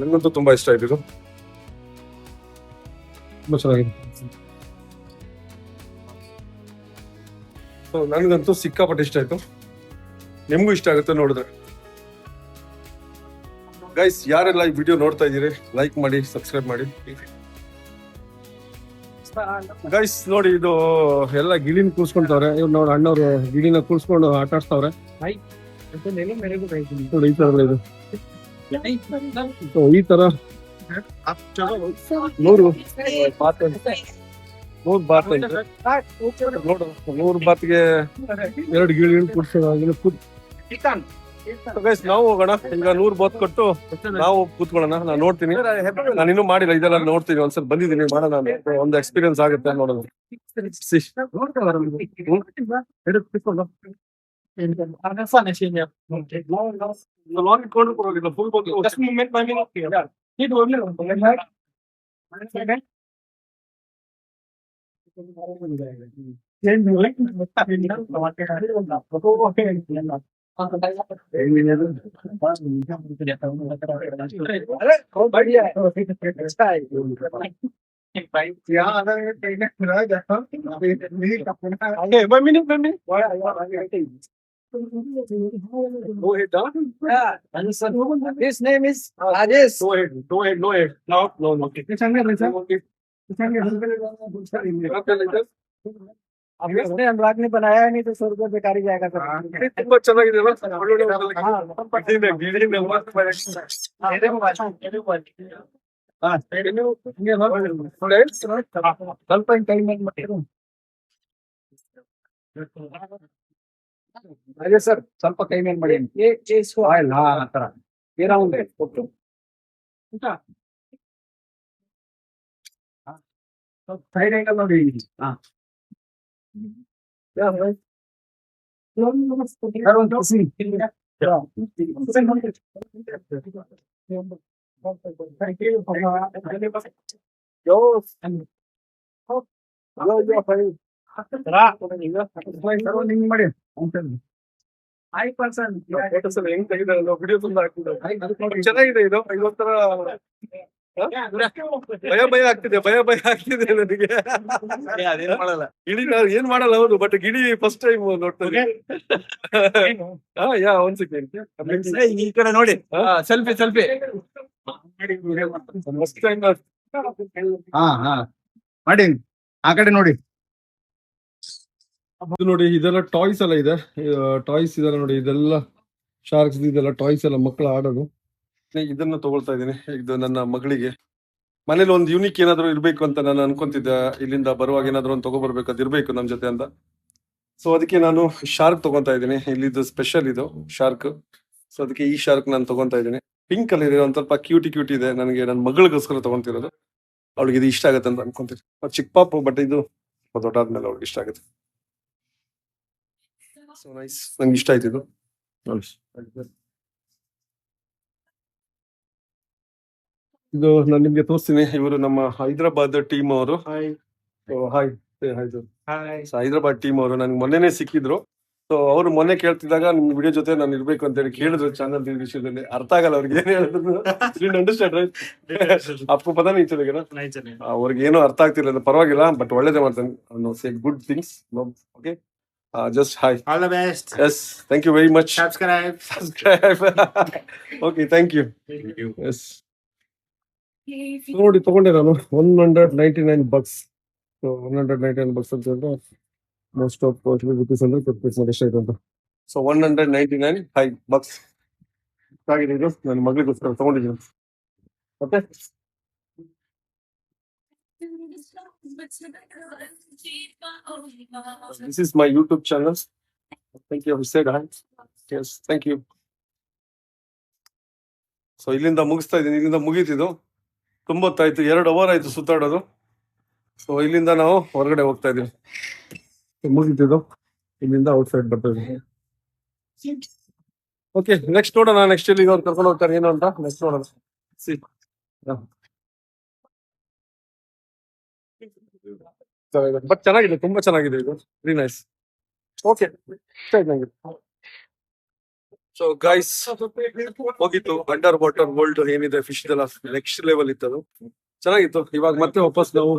ನಂಗಂತೂ ತುಂಬಾ ಇಷ್ಟ ಆಯ್ತು ಇದು. ತುಂಬಾ ಚೆನ್ನಾಗಿದೆ. ಸೊ ನನಗಂತೂ ಸಿಕ್ಕಾಪಟ್ಟೆ ಇಷ್ಟ ಆಯ್ತು. ನಿಮ್ಗೂ ಇಷ್ಟ ಆಗುತ್ತೆ ನೋಡಿದ್ರೆ. ಗೈಸ್, ಯಾರೆಲ್ಲ ಈ ವಿಡಿಯೋ ನೋಡ್ತಾ ಇದ್ದೀರಿ, ಲೈಕ್ ಮಾಡಿ, ಸಬ್ಸ್ಕ್ರೈಬ್ ಮಾಡಿ. ಗೈಸ್ ನೋಡಿ, ಇದು ಎಲ್ಲ ಗಿಳಿನ ಕೂರ್ಸ್ಕೊಂತವ್ರೆ. ಇವ್ರು ನೋಡಿ, ಅಣ್ಣವ್ರು ಗಿಳಿನ ಕೂರ್ಸ್ಕೊಂಡು ಆಟ ಆಡ್ತಾವ್ರೆ. ನೋಡಿ ಈ ತರ ಇದು. ಈ ತರ 100 ಬಾತ್ಗೆ 2 ಗಿಳಿನ ಕೂರ್ಸೋದು. ಗೈಸ್, ನಾವು ಹೋಗೋಣ ಈಗ. 100 ಬಾತ್ ಕೊಟ್ಟು ನಾವು ಕೂತ್ಕೊಳ್ಳೋಣ. ನಾನು ನೋಡ್ತೀನಿ, ನಾನು ಇನ್ನೂ ಮಾಡಿಲ್ಲ ಇದೆಲ್ಲ. ನೋಡ್ತೀನಿ, ಒಂದ್ಸಲ ಬಂದಿದ್ದೀನಿ, ಮಾಡೋಣ. ಒಂದು ಎಕ್ಸ್ಪೀರಿಯನ್ಸ್ ಆಗುತ್ತೆ ನೋಡೋಣ. Okay, 1 minute, 1 minute. No head, huh? His name is Rajesh. No head, no head, no head. No. Okay. Okay. इसने अनुराग ने बनाया नहीं तो 100 रुपये बेकार ही जाएगा सर. ತುಂಬಾ ಚೆನ್ನಾಗಿದೆ ಅಲ್ಲ? ಒಳ್ಳೊಳ್ಳೆ ಗಿಡೀನೆ ಮಸ್ತ್ ಮಾಡಿದ್ದಾರೆ. ಸ್ವಲ್ಪ ಟೈಮ್ ಮಾಡಿದ್ರು. ಅದೇ ಸರ್ ಸ್ವಲ್ಪ ಕೈ ಮೇಲೆ ಮಾಡಿ ಆಯಿಲ್ ಆ ತರ ಏನ ಒಂದು ಕೊಟ್ಟು ಸೈಡ್ ಆಂಗಲ್ ನೋಡಿ. ಹಾ ಮಾಡಿ ಫೋಟೋಸ್ ಎಲ್ಲ ಹೆಂಗ್ ತೆಗಿದಾರಲ್ಲ, ವಿಡಿಯೋಸ್ ಎಲ್ಲ ಹಾಕಿದ್ದಾರೆ. ಚೆನ್ನಾಗಿದೆ ಇದು. ಇದೊಂಥರ ಭಯ ಆಗ್ತಿದೆ ನನಗೆ. ಗಿಡಿ ನಾನು ಏನ್ ಮಾಡಲ್ಲ, ಹೌದು, ಬಟ್ ಗಿಡಿ ಫಸ್ಟ್ ಟೈಮ್ ನೋಡ್ತೇನೆ. ಯಾ ಒಂದ್ ಸೆಕೆಂಡ್ ಈ ಕಡೆ ನೋಡಿ, ಸೆಲ್ಫಿ ಫಸ್ಟ್ ಟೈಮ್. ಹಾ ಮಾಡಿ ಆ ಕಡೆ ನೋಡಿ. ಇದು ನೋಡಿ, ಇದೆಲ್ಲ ಟಾಯ್ಸ್ ಎಲ್ಲ ಇದೆ. ಟಾಯ್ಸ್ ಇದೆಲ್ಲ ನೋಡಿ, ಇದೆಲ್ಲ ಶಾರ್ಕ್ಸ್, ಇದೆಲ್ಲ ಟಾಯ್ಸ್ ಎಲ್ಲ ಮಕ್ಕಳು ಆಡೋದು. ಇದನ್ನ ತಗೊಳ್ತಾ ಇದ್ದೀನಿ. ಇದು ನನ್ನ ಮಗಳಿಗೆ ಮನೇಲಿ ಒಂದು ಯೂನಿಕ್ ಏನಾದ್ರು ಇರ್ಬೇಕು ಅಂತ ನಾನು ಅನ್ಕೊಂತಿದ್ದೆ. ಇಲ್ಲಿಂದ ಬರುವಾಗ ಏನಾದ್ರು ಒಂದು ತಗೊಬರ್ಬೇಕು, ಅದು ಇರ್ಬೇಕು ನಮ್ ಜೊತೆ ಅಂತ. ಸೊ ಅದಕ್ಕೆ ನಾನು ಶಾರ್ಕ್ ತಗೊಂತಾ ಇದ್ದೀನಿ. ಇಲ್ಲಿದ್ದು ಸ್ಪೆಷಲ್ ಇದು ಶಾರ್ಕ್. ಸೊ ಅದಕ್ಕೆ ಈ ಶಾರ್ಕ್ ನಾನು ತಗೊಂತಾ ಇದ್ದೀನಿ. ಪಿಂಕ್ ಕಲರ್ ಇದೆ, ಒಂದ್ ಸ್ವಲ್ಪ ಕ್ಯೂಟಿ ಇದೆ. ನನಗೆ ನನ್ನ ಮಗಳಿಗೋಸ್ಕರ ತಗೊಂತಿರೋದು. ಅವಳಿಗೆ ಇದು ಇಷ್ಟ ಆಗತ್ತೆ ಅಂತ ಅನ್ಕೊಂತೀನಿ. ಚಿಕ್ಕ ಪಾಪು, ಬಟ್ ಇದು ದೊಡ್ಡಾದ್ಮೇಲೆ ಅವ್ಳಿಗೆ ಇಷ್ಟ ಆಗುತ್ತೆ. ಸೊ ನೈಸ್, ನಂಗೆ ಇಷ್ಟ ಆಯ್ತು ಇದು. ಇದು ನಾನು ನಿಮ್ಗೆ ತೋರಿಸ್ತೀನಿ. ಇವರು ನಮ್ಮ ಹೈದರಾಬಾದ್ ಟೀಮ್ ಅವರು. ಹೈದರಾಬಾದ್ ಟೀಮ್ ಅವರು ನನ್ಗೆ ಮೊನ್ನೆನೆ ಸಿಕ್ಕಿದ್ರು. ಸೊ ಅವ್ರು ಮೊನ್ನೆ ಕೇಳ್ತಿದ್ದಾಗ ನಿಮ್ ವಿಡಿಯೋ ಜೊತೆ ನಾನು ಇರ್ಬೇಕು ಅಂತ ಹೇಳಿ ಕೇಳಿದ್ರು. ಚಾನಲ್ ವಿಷಯದಲ್ಲಿ ಅರ್ಥ ಆಗಲ್ಲ ಅವ್ರಿಗೆ ಏನ್ ಹೇಳಿದ್ರು. Understand right? आपको पता नहीं चलेगा ना? ಅವ್ರಿಗೆ ಏನೋ ಅರ್ಥ ಆಗ್ತಿಲ್ಲ, ಪರವಾಗಿಲ್ಲ, ಬಟ್ ಒಳ್ಳೇದೇ ಮಾಡ್ತಾನೆ. ಸೇ good things. Okay, just hi. All the best. Yes, thank you very much. Subscribe. Okay, thank you. Yes. ನೋಡಿ, ತಗೊಂಡೆ ನಾನು $199. ಸೊ $199 ಅಂತ ಹೇಳಿದ್ರೆ ಮೋಸ್ಟ್ ಆಫ್ rupees ಅಂದ್ರೆ ಪರ್ಚೇಸ್ ಮಾಡಿ ಎಷ್ಟಾಯ್ತು ಅಂತ. ಸೊ $199 ಆಗಿದೆ ಇದು. ನನ್ನ ಮಗಳಿಗೋಸ್ಕರ ತಗೊಂಡಿದ್ದೀನಿ. ಮತ್ತೆ this is my YouTube channel. Thank you. Said hi. Yes, thank you. So ಇಲ್ಲಿಂದ ಮುಗಿಸ್ತಾ ಇದ್ದೀನಿ. ಇಲ್ಲಿಂದ ಮುಗೀತಿದ್ದು. ತುಂಬ ಹೊತ್ತಾಯ್ತು, 2 ಅವರ್ ಆಯ್ತು ಸುತ್ತಾಡೋದು. ಸೊ ಇಲ್ಲಿಂದ ನಾವು ಹೊರಗಡೆ ಹೋಗ್ತಾ ಇದೀವಿ. ಮುಗೀತಿದ್ದು. ಇಲ್ಲಿಂದ ಔಟ್ ಸೈಡ್ ಬರ್ತಾ ಇದೀವಿ. ಓಕೆ, ನೆಕ್ಸ್ಟ್ ನೋಡೋಣ. ನೆಕ್ಸ್ಟ್ ಇಲ್ಲಿಗೆ ಅವ್ರು ಕರ್ಕೊಂಡು ಹೋಗ್ತಾರೆ ಏನು ಅಂತ. ನೆಕ್ಸ್ಟ್ ನೋಡೋಣ. ಬಟ್ ಚೆನ್ನಾಗಿದೆ, ತುಂಬಾ ಚೆನ್ನಾಗಿದೆ ಇದು. Very nice. ಓಕೆ, ನಂಗೆ. ಸೊ ಗೈಸ್, ಹೋಗಿತ್ತು ಅಂಡರ್ ವಾಟರ್ ವರ್ಲ್ಡ್ ಏನಿದೆ ಫಿಶ್ ಇದೆಲ್ಲ ನೆಕ್ಸ್ಟ್ ಲೆವೆಲ್ ಇತ್ತದು. ಚೆನ್ನಾಗಿತ್ತು. ಇವಾಗ ಮತ್ತೆ ವಾಪಸ್ ನಾವು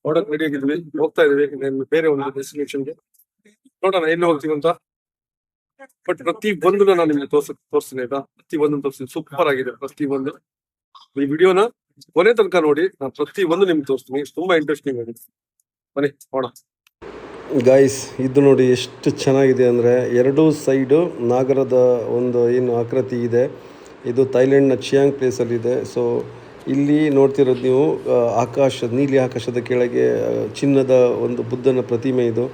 ನೋಡಕ್ ರೆಡಿ ಆಗಿದ್ವಿ, ಹೋಗ್ತಾ ಇದೀವಿ ಬೇರೆ ಒಂದು ಡೆಸ್ಟಿನೇಷನ್ಗೆ. ನೋಡೋಣ ಎಲ್ಲಿ ಹೋಗ್ತೀವಿ ಅಂತ. ಬಟ್ ಪ್ರತಿ ಒಂದು ನಾನು ನಿಮ್ಗೆ ತೋರಿಸ್ತೀನಿ ಆಯ್ತಾ. ಪ್ರತಿ ಒಂದು ತೋರಿಸ್ತೀನಿ. ಸೂಪರ್ ಆಗಿದೆ ಪ್ರತಿ ಒಂದು. ಈ ವಿಡಿಯೋನ ಕೊನೆ ತನಕ ನೋಡಿ. ನಾನು ಪ್ರತಿ ಒಂದು ನಿಮ್ಗೆ ತೋರಿಸ್ತೀನಿ. ತುಂಬಾ ಇಂಟ್ರೆಸ್ಟಿಂಗ್ ಆಗಿದೆ. ಬನ್ನಿ ನೋಡೋಣ. ಗಾಯ್ಸ್, ಇದು ನೋಡಿ ಎಷ್ಟು ಚೆನ್ನಾಗಿದೆ ಅಂದರೆ, ಎರಡೂ ಸೈಡು ನಾಗರದ ಒಂದು ಏನು ಆಕೃತಿ ಇದೆ. ಇದು ಥೈಲ್ಯಾಂಡ್ನ ಚಿಯಾಂಗ್ ಪ್ಲೇಸಲ್ಲಿದೆ. ಸೊ ಇಲ್ಲಿ ನೋಡ್ತಿರೋದು ನೀವು ನೀಲಿ ಆಕಾಶದ ಕೆಳಗೆ ಚಿನ್ನದ ಒಂದು ಬುದ್ಧನ ಪ್ರತಿಮೆ. ಇದು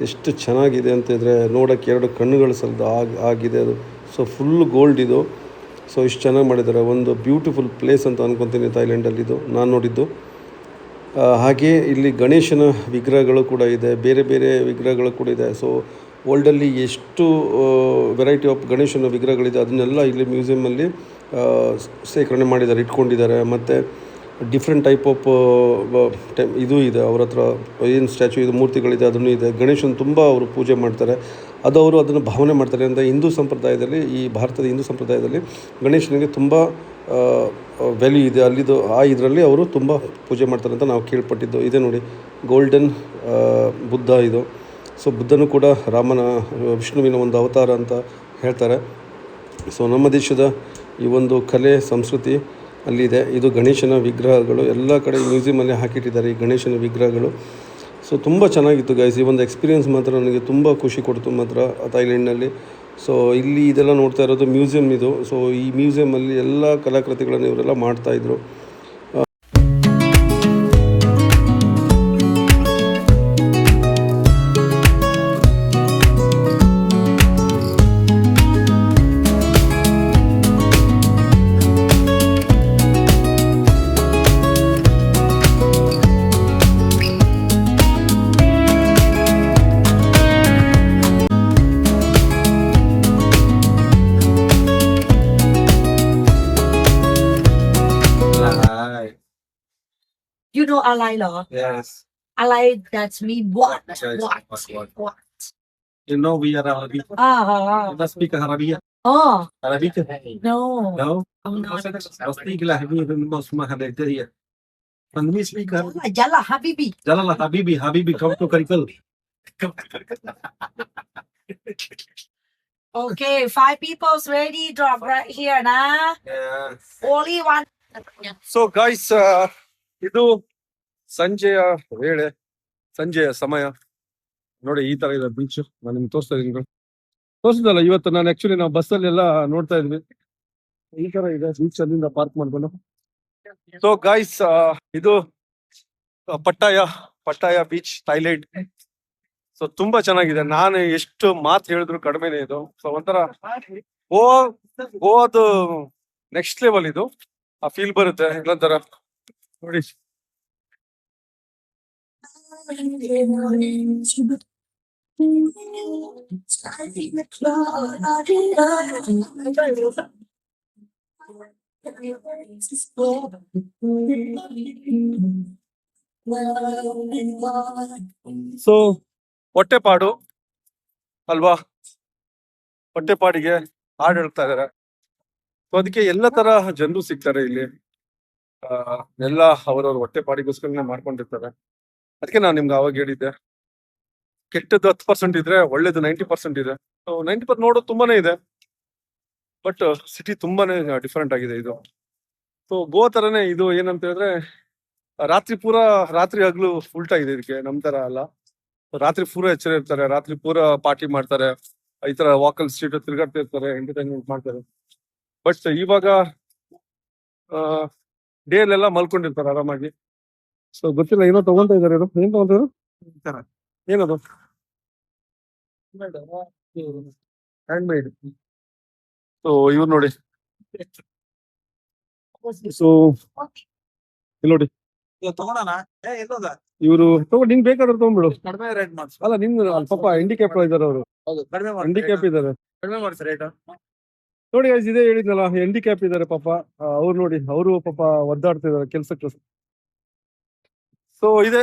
ಎಷ್ಟು ಚೆನ್ನಾಗಿದೆ ಅಂತಿದ್ರೆ ನೋಡೋಕ್ಕೆ 2 ಕಣ್ಣುಗಳು ಸಲ್ದು ಆಗಿದೆ ಅದು. ಸೊ ಫುಲ್ ಗೋಲ್ಡ್ ಇದು. ಸೊ ಇಷ್ಟು ಚೆನ್ನಾಗಿ ಮಾಡಿದ್ದಾರೆ. ಒಂದು ಬ್ಯೂಟಿಫುಲ್ ಪ್ಲೇಸ್ ಅಂತ ಅನ್ಕೊತೀನಿ ಥೈಲ್ಯಾಂಡಲ್ಲಿದು ನಾನು ನೋಡಿದ್ದು. ಹಾಗೆ ಇಲ್ಲಿ ಗಣೇಶನ ವಿಗ್ರಹಗಳು ಕೂಡ ಇದೆ, ಬೇರೆ ಬೇರೆ ವಿಗ್ರಹಗಳು ಕೂಡ ಇದೆ. ಸೊ ವರ್ಲ್ಡಲ್ಲಿ ಎಷ್ಟು ವೆರೈಟಿ ಆಫ್ ಗಣೇಶನ ವಿಗ್ರಹಗಳಿದೆ ಅದನ್ನೆಲ್ಲ ಇಲ್ಲಿ ಮ್ಯೂಸಿಯಮಲ್ಲಿ ಶೇಖರಣೆ ಮಾಡಿದ್ದಾರೆ, ಇಟ್ಕೊಂಡಿದ್ದಾರೆ. ಮತ್ತು ಡಿಫ್ರೆಂಟ್ ಟೈಪ್ ಆಫ್ ಇದು ಇದೆ ಅವ್ರ ಹತ್ರ. ಏನು ಸ್ಟ್ಯಾಚು ಇದು ಮೂರ್ತಿಗಳಿದೆ ಅದನ್ನು ಇದೆ. ಗಣೇಶನ ತುಂಬ ಅವರು ಪೂಜೆ ಮಾಡ್ತಾರೆ. ಅದು ಅವರು ಅದನ್ನು ಭಾವನೆ ಮಾಡ್ತಾರೆ. ಅಂದರೆ ಹಿಂದೂ ಸಂಪ್ರದಾಯದಲ್ಲಿ, ಈ ಭಾರತದ ಹಿಂದೂ ಸಂಪ್ರದಾಯದಲ್ಲಿ ಗಣೇಶನಿಗೆ ತುಂಬ ವ್ಯಾಲ್ಯೂ ಇದೆ. ಅಲ್ಲಿದು ಆ ಇದರಲ್ಲಿ ಅವರು ತುಂಬ ಪೂಜೆ ಮಾಡ್ತಾರೆ ಅಂತ ನಾವು ಕೇಳ್ಪಟ್ಟಿದ್ದು. ಇದೆ ನೋಡಿ, ಗೋಲ್ಡನ್ ಬುದ್ಧ ಇದು. ಸೊ ಬುದ್ಧನೂ ಕೂಡ ರಾಮನ ವಿಷ್ಣುವಿನ ಒಂದು ಅವತಾರ ಅಂತ ಹೇಳ್ತಾರೆ. ಸೊ ನಮ್ಮ ದೇಶದ ಈ ಒಂದು ಕಲೆ ಸಂಸ್ಕೃತಿ ಅಲ್ಲಿದೆ. ಇದು ಗಣೇಶನ ವಿಗ್ರಹಗಳು ಎಲ್ಲ ಕಡೆ ಮ್ಯೂಸಿಯಮಲ್ಲಿ ಹಾಕಿಟ್ಟಿದ್ದಾರೆ ಈ ಗಣೇಶನ ವಿಗ್ರಹಗಳು. ಸೊ ತುಂಬ ಚೆನ್ನಾಗಿತ್ತು ಗೈಸ್. ಈ ಒಂದು ಎಕ್ಸ್ಪೀರಿಯೆನ್ಸ್ ಮಾತ್ರ ನನಗೆ ತುಂಬ ಖುಷಿ ಕೊಡ್ತು ಮಾತ್ರ ಥೈಲ್ಯಾಂಡ್ನಲ್ಲಿ. ಸೊ ಇಲ್ಲಿ ಇದೆಲ್ಲ ನೋಡ್ತಾ ಇರೋದು ಮ್ಯೂಸಿಯಮ್ ಇದು. ಸೊ ಈ ಮ್ಯೂಸಿಯಮಲ್ಲಿ ಎಲ್ಲ ಕಲಾಕೃತಿಗಳನ್ನು ಇವರೆಲ್ಲ ಮಾಡ್ತಾಯಿದ್ರು. You know alai law? Yes. Alai, that's mean what? Yes, What? what? You know we are Arabic. Ah, You speak Arabic. oh, Arabic? no. No. I'm not. I speak Arabic. اسمها هدية. When we speak Arabic. Yalla, Habibi. Jalala Habibi, Habibi, come to Karikal. Okay, 5 people's ready. Drop right here, nah. Yes. Only one. So guys, ಇದು ಸಂಜೆಯ ವೇಳೆ, ಸಂಜೆಯ ಸಮಯ ನೋಡಿ. ಈ ತರ ಇದೆ beach. ನಾನು ನಿಮ್ಗೆ ತೋರಿಸ್ತಾ ಇದೀನಿ. ತೋರಿಸಿದಲ್ಲ ಇವತ್ತು ನಾನು ಆಕ್ಚುಲಿ ನಾವು ಬಸ್ಸಲ್ಲಿ ಎಲ್ಲ ನೋಡ್ತಾ ಇದ್ವಿ. ಈ ತರ ಇದೆ ಬೀಚ್, ಅಲ್ಲಿಂದ ಪಾರ್ಕ್ ಮಾಡ್ಕೊಂಡು. ಸೊ ಗೈಸ್, ಇದು ಪಟ್ಟಾಯ ಬೀಚ್, ಥೈಲ್ಯಾಂಡ್. ಸೊ ತುಂಬಾ ಚೆನ್ನಾಗಿದೆ. ನಾನು ಎಷ್ಟು ಮಾತು ಹೇಳಿದ್ರು ಕಡಿಮೆನೆ ಇದು. ಸೊ ಒಂಥರ ಗೋವಾದು ನೆಕ್ಸ್ಟ್ ಲೆವೆಲ್ ಇದು. ಆ ಫೀಲ್ ಬರುತ್ತೆ ಇನ್ನೊಂಥರ ನೋಡಿ. ಸೊ ಹೊಟ್ಟೆಪಾಡು ಅಲ್ವಾ, ಹೊಟ್ಟೆಪಾಡಿಗೆ ಹಾಡು ಹೇಳ್ತಾ ಇದಾರೆ. ಸೊ ಅದಕ್ಕೆ ಎಲ್ಲ ತರ ಜನರು ಸಿಗ್ತಾರೆ ಇಲ್ಲಿ. ಎಲ್ಲ ಅವರವ್ರ ಹೊಟ್ಟೆಪಾಡಿಗೋಸ್ಕರನೇ ಮಾಡ್ಕೊಂಡಿರ್ತಾರೆ. ಅದಕ್ಕೆ ನಾನು ನಿಮ್ಗೆ ಅವಾಗ ಹೇಳಿದ್ದೆ, ಕೆಟ್ಟದ್ದು 10% ಇದ್ರೆ ಒಳ್ಳೇದು 90% ಇದೆ. ಸೊ 90% ನೋಡೋದು ತುಂಬಾನೇ ಇದೆ. ಬಟ್ ಸಿಟಿ ತುಂಬಾನೇ ಡಿಫರೆಂಟ್ ಆಗಿದೆ ಇದು. ಸೊ ಗೋವಾ ತರನೇ ಇದು. ಏನಂತ ಹೇಳಿದ್ರೆ ರಾತ್ರಿ ಹಗಲು ಉಲ್ಟಾ ಇದೆ ಇದಕ್ಕೆ. ನಮ್ ತರ ಅಲ್ಲ. ರಾತ್ರಿ ಪೂರ ಎಚ್ಚರ ಇರ್ತಾರೆ, ರಾತ್ರಿ ಪೂರ ಪಾರ್ಟಿ ಮಾಡ್ತಾರೆ, ಈ ತರ ವಾಕಲ್ ಸ್ಟ್ರೀಟ್ ತಿರ್ಗಾಡ್ತಾ ಇರ್ತಾರೆ, ಎಂಟರ್ಟೈನ್ಮೆಂಟ್ ಮಾಡ್ತಾರೆ. ಬಟ್ ಇವಾಗ ಡೇ ಅಲ್ಲೆಲ್ಲ ಮಲ್ಕೊಂಡಿರ್ತಾರೆ ಆರಾಮಾಗಿ. ಸೊ ಗೊತ್ತಿಲ್ಲ ಏನೋ ತಗೊಂತ ಇದಾರೆ. ಇದು ಏನ್ ತಗೊಂತಿದ್ರು, ಏನದು ಹ್ಯಾಂಡ್ ಮೇಡ್. ಸೊ ಇವ್ರು ನೋಡಿ. ಸೊ ಇಲ್ಲಿ ನೋಡಿ, ತಗೋಣ ಇವರು ತಗೊಂಡು ನಿಂಗ್ ಬೇಕಾದ್ರೆ ತಗೊಂಡ್ಬಿಡು. ಕಡಿಮೆ ರೇಟ್ ಮಾಡ್ಸಿ. ಅಲ್ಲ ನಿಮ್ ಪಾಪ ಹ್ಯಾಂಡಿಕ್ಯಾಪ್ ಇದಾರೆ ಅವರು. ಕಡಿಮೆ ಹ್ಯಾಂಡಿಕ್ಯಾಪ್ ಇದಾರೆ ಕಡಿಮೆ ಮಾಡ್ಸಿ ರೇಟ್. ನೋಡಿ guys, ಇದೇ ಹೇಳಿದ್ನಲ್ಲ, ಹ್ಯಾಂಡಿಕ್ಯಾಪ್ ಇದಾರೆ ಪಾಪ. ಅವ್ರು ನೋಡಿ, ಅವರು ಪಾಪ ಒದ್ದಾಡ್ತಿದಾರೆ ಕೆಲ್ಸಕ್ಕೆ. ಸೊ ಇದೆ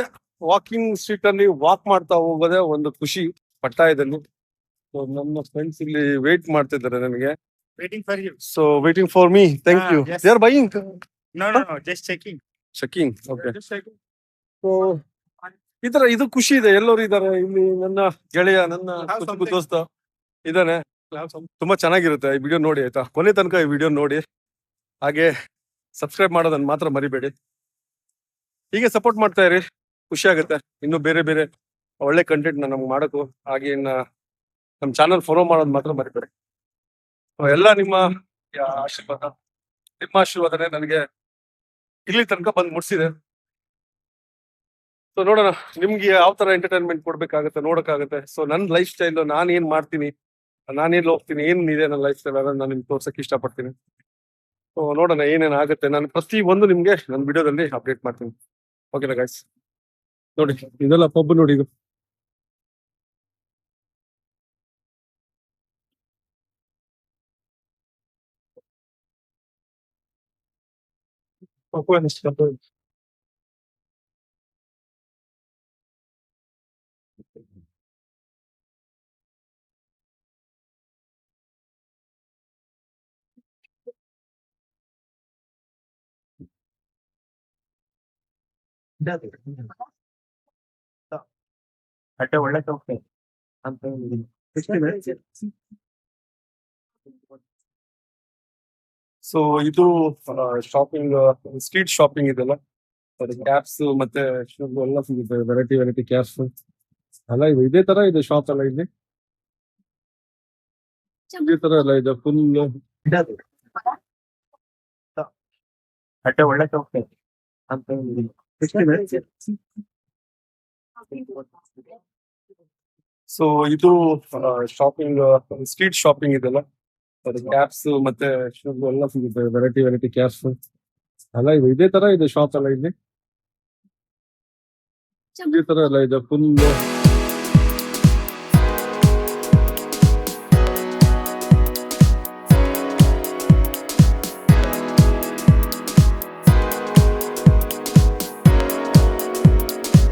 ವಾಕಿಂಗ್ ಸ್ಟ್ರೀಟ್ ಅಲ್ಲಿ ವಾಕ್ ಮಾಡ್ತಾ ಹೋಗೋದೇ ಒಂದು ಖುಷಿ ಪಟ್ಟಾಯದಲ್ಲಿ. ಸೊ ನಮ್ಮ ಫ್ರೆಂಡ್ಸ್ ಇಲ್ಲಿ ವೇಟ್ ಮಾಡ್ತಿದ್ದಾರೆ ನನಗೆ. Waiting for you. So waiting for me. Thank you. Yes. They are buying. No, just checking. Checking. Okay. Just checking. So ಈ ತರ ಇದು ಖುಷಿ ಇದೆ. ಎಲ್ಲರೂ ಇದಾರೆ ಇಲ್ಲಿ. ನನ್ನ ಗೆಳೆಯ, ನನ್ನ Have ಕುಚುಕು something. ದೋಸ್ತ ಇದಾನೆ. ತುಂಬಾ ಚೆನ್ನಾಗಿರುತ್ತೆ. ಈ ವಿಡಿಯೋ ನೋಡಿ ಆಯ್ತಾ, ಕೊನೆ ತನಕ ಈ ವಿಡಿಯೋ ನೋಡಿ. ಹಾಗೆ ಸಬ್ಸ್ಕ್ರೈಬ್ ಮಾಡೋದನ್ನ ಮಾತ್ರ ಮರಿಬೇಡಿ. ಹೀಗೆ ಸಪೋರ್ಟ್ ಮಾಡ್ತಾ ಇರಿ, ಖುಷಿ ಆಗುತ್ತೆ. ಇನ್ನು ಬೇರೆ ಬೇರೆ ಒಳ್ಳೆ ಕಂಟೆಂಟ್ ನಮ್ಗೆ ಮಾಡಕ್ಕೂ. ಹಾಗೆ ನಮ್ಮ ಚಾನಲ್ ಫಾಲೋ ಮಾಡೋದು ಮಾತ್ರ ಮರಿಬೇಡಿ. ಎಲ್ಲ ನಿಮ್ಮ ಆಶೀರ್ವಾದ, ನಿಮ್ಮ ಆಶೀರ್ವಾದನೇ ನನಗೆ ಇಲ್ಲಿ ತನಕ ಬಂದು ಮುಟ್ಸಿದೆ. ಸೊ ನೋಡೋಣ ನಿಮ್ಗೆ ಯಾವ ತರ ಎಂಟರ್ಟೈನ್ಮೆಂಟ್ ಕೊಡ್ಬೇಕಾಗತ್ತೆ, ನೋಡಕ್ಕಾಗತ್ತೆ. ಸೊ ನನ್ನ ಲೈಫ್ ಸ್ಟೈಲ್, ನಾನು ಏನ್ ಮಾಡ್ತೀನಿ, ನಾನೇನ್ ಹೋಗ್ತೀನಿ, ಏನ್ ಇದೆ ನನ್ನ ಲೈಫ್ ಸ್ಟೈಲ್, ಅದನ್ನ ನಾನು ನಿಮ್ಗೆ ತೋರ್ಸಕ್ ಇಷ್ಟಪಡ್ತೀನಿ. ಸೊ ನೋಡೋಣ ಏನೇನ್ ಆಗುತ್ತೆ. ನಾನು ಪ್ರತಿ ಒಂದು ನಿಮ್ಗೆ ನನ್ನ ವಿಡಿಯೋದಲ್ಲಿ ಅಪ್ಡೇಟ್ ಮಾಡ್ತೀನಿ. ಓಕೆನಾ ಗೈಸ್? ನೋಡಿ ಇದೆಲ್ಲ ಪಬ್ ನೋಡಿ ಇದು. ಬಟ್ಟೆ ಒಳ್ಳೆ ಚೌಕ ಅಂತ ಸೊ ಇದು ಶಾಪಿಂಗ್ ಸ್ಟ್ರೀಟ್ ಶಾಪಿಂಗ್ ಇದೆಲ್ಲ ಕ್ಯಾಪ್ಸ್ ಮತ್ತೆ shoes ಎಲ್ಲ ಸಿಗುತ್ತೆ ವೆರೈಟಿ ಕ್ಯಾಪ್ಸ್ ಎಲ್ಲ ಇದೆ ಇದೇ ತರ ಇದೆ ಶಾಪ್ ಎಲ್ಲ ಇಲ್ಲಿ ಇದೇ ತರ ಎಲ್ಲ ಇದೆ ಫುಲ್ ಬಟ್ಟೆ ಒಳ್ಳೆ ಚೌಕ ಅಂತ ಸೊ ಇದು ಶಾಪಿಂಗ್ ಸ್ಟ್ರೀಟ್ ಶಾಪಿಂಗ್ ಇದೆಲ್ಲ ಕ್ಯಾಪ್ಸ್ ಮತ್ತೆ shoes ಎಲ್ಲ ಸಿಗುತ್ತೆ ವೆರೈಟಿ ಕ್ಯಾಪ್ಸ್ ಎಲ್ಲ ಇದೆ ಇದೇ ತರ ಇದೆ ಶಾಪ್ ಎಲ್ಲ ಇಲ್ಲಿ ಇದೇ ತರ ಎಲ್ಲ ಇದೆ ಫುಲ್